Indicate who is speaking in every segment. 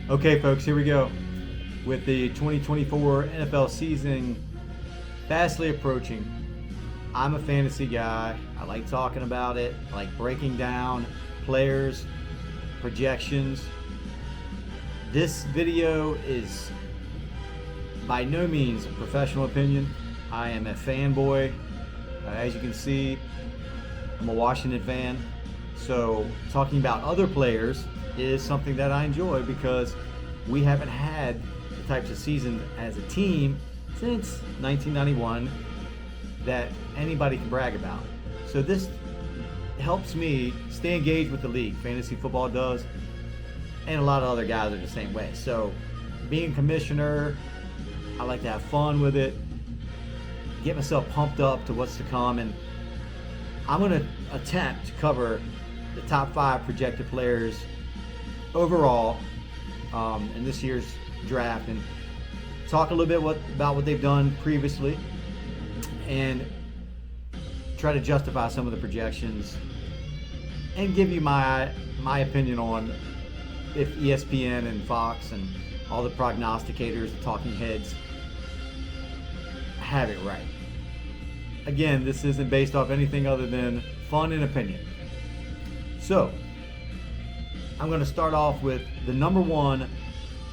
Speaker 1: Okay, folks, here we go. With the 2024 NFL season fastly approaching, I'm a fantasy guy. I like talking about it. I like breaking down players, projections. This video is by no means a professional opinion. I am a fanboy. As you can see, I'm a Washington fan. So talking about other players is something that I enjoy because we haven't had the types of seasons as a team since 1991 that anybody can brag about. So this helps me stay engaged with the league. Fantasy football does, and a lot of other guys are the same way. So being a commissioner, I like to have fun with it, get myself pumped up to what's to come, and I'm going to attempt to cover the top 5 projected players overall in this year's draft, and talk a little bit about what they've done previously, and try to justify some of the projections, and give you my opinion on if ESPN and Fox and all the prognosticators, the talking heads, have it right. Again, this isn't based off anything other than fun and opinion. So, I'm going to start off with the number 1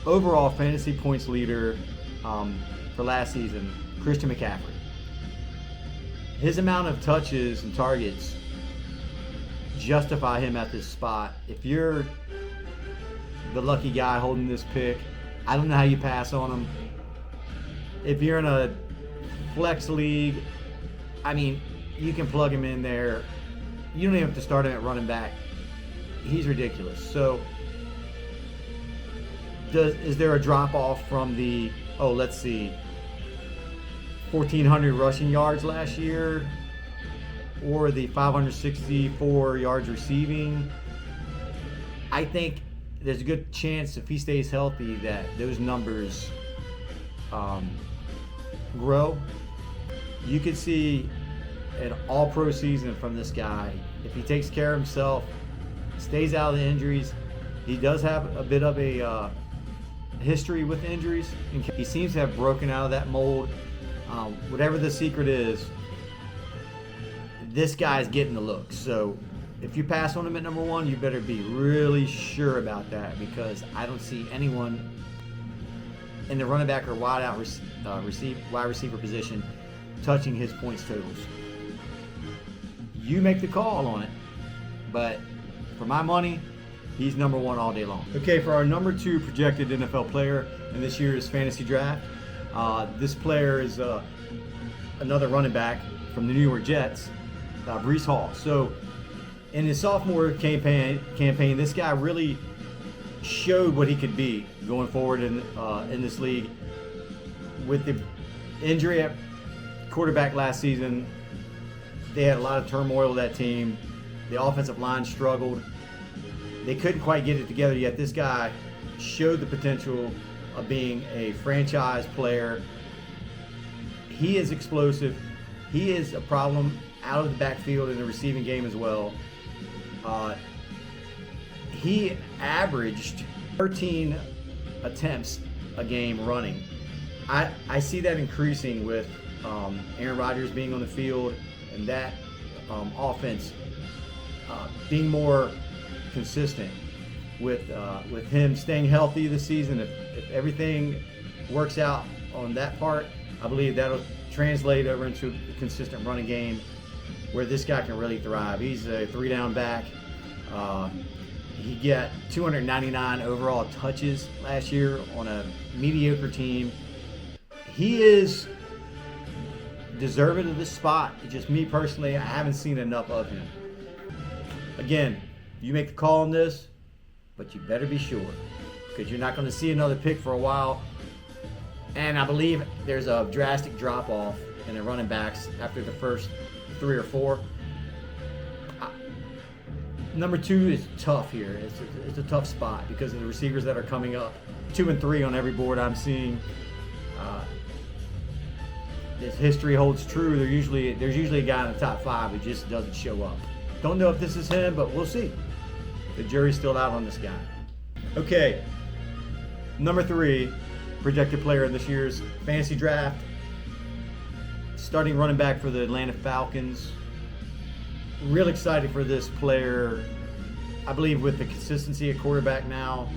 Speaker 1: overall fantasy points leader for last season, Christian McCaffrey. His amount of touches and targets justify him at this spot. If you're the lucky guy holding this pick, I don't know how you pass on him. If you're in a flex league, I mean, you can plug him in there. You don't even have to start him at running back. He's ridiculous. So, is there a drop off from the, let's see, 1,400 rushing yards last year, or the 564 yards receiving? I think there's a good chance if he stays healthy that those numbers grow. You could see an all-pro season from this guy if he takes care of himself, stays out of the injuries. He does have a bit of a history with injuries. He seems to have broken out of that mold. Whatever the secret is, this guy's getting the look. So if you pass on him at number 1, you better be really sure about that, because I don't see anyone in the running back or wide receiver position touching his points totals. You make the call on it, but for my money, he's number 1 all day long. Okay, for our number 2 projected NFL player in this year's fantasy draft, this player is another running back from the New York Jets, Breece Hall. So in his sophomore campaign, this guy really showed what he could be going forward in this league. With the injury at quarterback last season, they had a lot of turmoil with that team. The offensive line struggled. They couldn't quite get it together yet. This guy showed the potential of being a franchise player. He is explosive. He is a problem out of the backfield in the receiving game as well. He averaged 13 attempts a game running. I see that increasing with Aaron Rodgers being on the field, and that offense being more consistent with him staying healthy this season. If everything works out on that part, I believe that'll translate over into a consistent running game where this guy can really thrive. He's a 3-down back. He got 299 overall touches last year on a mediocre team. He is deserving of this spot. Just me personally, I haven't seen enough of him. Again, you make the call on this, but you better be sure, because you're not going to see another pick for a while. And I believe there's a drastic drop-off in the running backs after the first 3 or 4. Number 2 is tough here. It's a tough spot because of the receivers that are coming up. 2 and 3 on every board I'm seeing. If history holds true, there's usually a guy in the top 5 who just doesn't show up. Don't know if this is him, but we'll see. The jury's still out on this guy. Okay, Number 3, projected player in this year's fantasy draft, starting running back for the Atlanta Falcons. Real excited for this player. I believe with the consistency at quarterback now,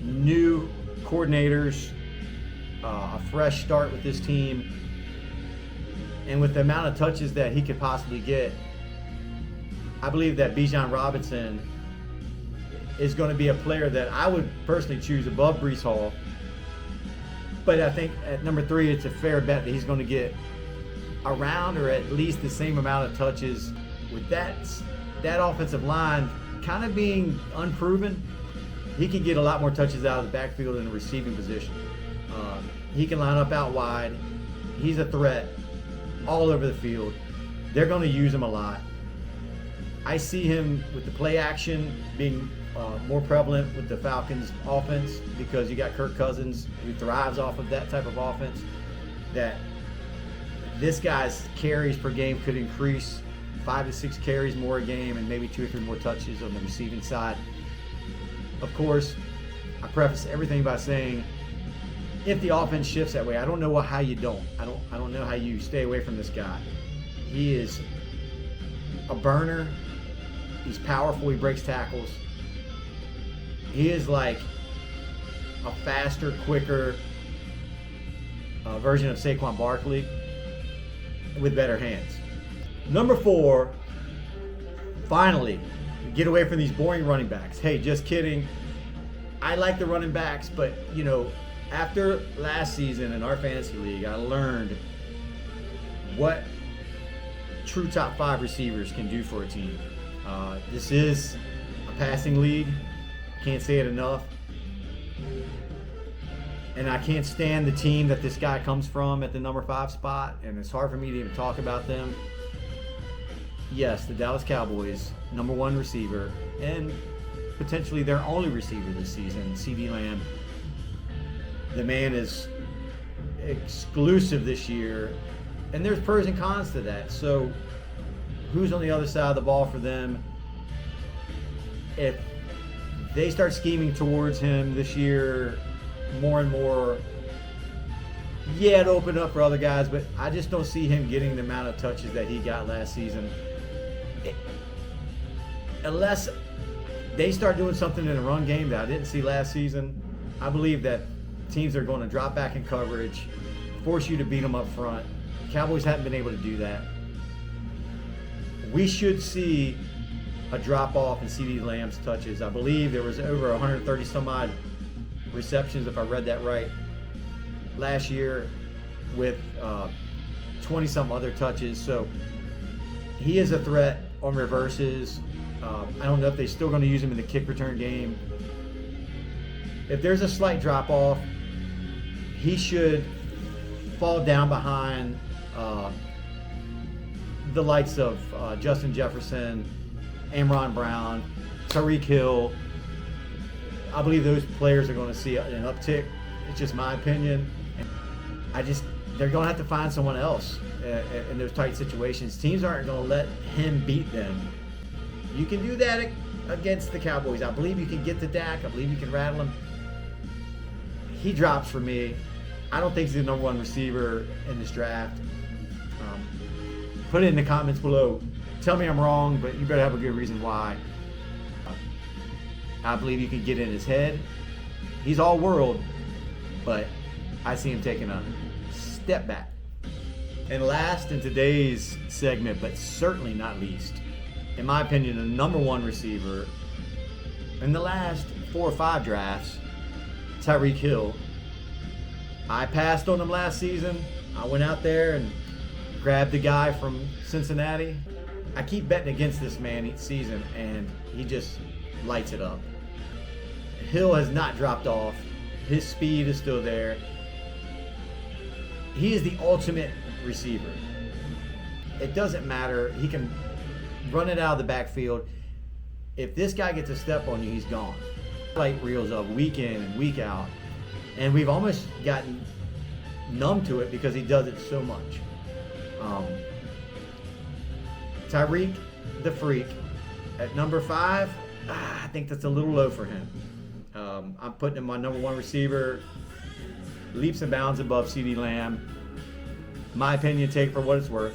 Speaker 1: new coordinators, a fresh start with this team, and with the amount of touches that he could possibly get, I believe that Bijan Robinson is going to be a player that I would personally choose above Breece Hall. But I think at number 3, it's a fair bet that he's going to get around or at least the same amount of touches. With that offensive line kind of being unproven, he can get a lot more touches out of the backfield in the receiving position. He can line up out wide. He's a threat all over the field. They're going to use him a lot. I see him with the play action being more prevalent with the Falcons offense, because you got Kirk Cousins who thrives off of that type of offense. That this guy's carries per game could increase 5 to 6 carries more a game, and maybe 2 or 3 more touches on the receiving side. Of course, I preface everything by saying, if the offense shifts that way, I don't know how you don't. I don't know how you stay away from this guy. He is a burner. He's powerful. He breaks tackles. He is like a faster, quicker version of Saquon Barkley with better hands. Number 4, finally, get away from these boring running backs. Hey, just kidding. I like the running backs, but after last season in our fantasy league, I learned what true top 5 receivers can do for a team. This is a passing league. Can't say it enough. And I can't stand the team that this guy comes from at the number 5 spot, and it's hard for me to even talk about them. Yes, the Dallas Cowboys, number 1 receiver, and potentially their only receiver this season, CeeDee Lamb. The man is exclusive this year, and there's pros and cons to that. So who's on the other side of the ball for them? If they start scheming towards him this year more and more, yeah, it'll open up for other guys, but I just don't see him getting the amount of touches that he got last season. Unless they start doing something in the run game that I didn't see last season, I believe that teams are going to drop back in coverage, force you to beat them up front. Cowboys haven't been able to do that. We should see a drop off in CeeDee Lamb's touches. I believe there was over 130 some odd receptions, if I read that right, last year, with 20 some other touches. So he is a threat on reverses. I don't know if they're still going to use him in the kick return game. If there's a slight drop off, he should fall down behind the likes of Justin Jefferson, Amron Brown, Tyreek Hill. I believe those players are going to see an uptick. It's just my opinion. They're going to have to find someone else in those tight situations. Teams aren't going to let him beat them. You can do that against the Cowboys. I believe you can get to Dak. I believe you can rattle him. He drops for me. I don't think he's the number 1 receiver in this draft. Put it in the comments below. Tell me I'm wrong, but you better have a good reason why. I believe you can get in his head. He's all world, but I see him taking a step back. And last in today's segment, but certainly not least, in my opinion, the number 1 receiver in the last 4 or 5 drafts, Tyreek Hill. I passed on him last season. I went out there and grabbed the guy from Cincinnati. I keep betting against this man each season, and he just lights it up. Hill has not dropped off. His speed is still there. He is the ultimate receiver. It doesn't matter. He can run it out of the backfield. If this guy gets a step on you, he's gone. Light reels up week in and week out, and we've almost gotten numb to it because he does it so much. Tyreek, the freak, at number 5, I think that's a little low for him. I'm putting him my number one receiver, leaps and bounds above CeeDee Lamb. My opinion, take for what it's worth.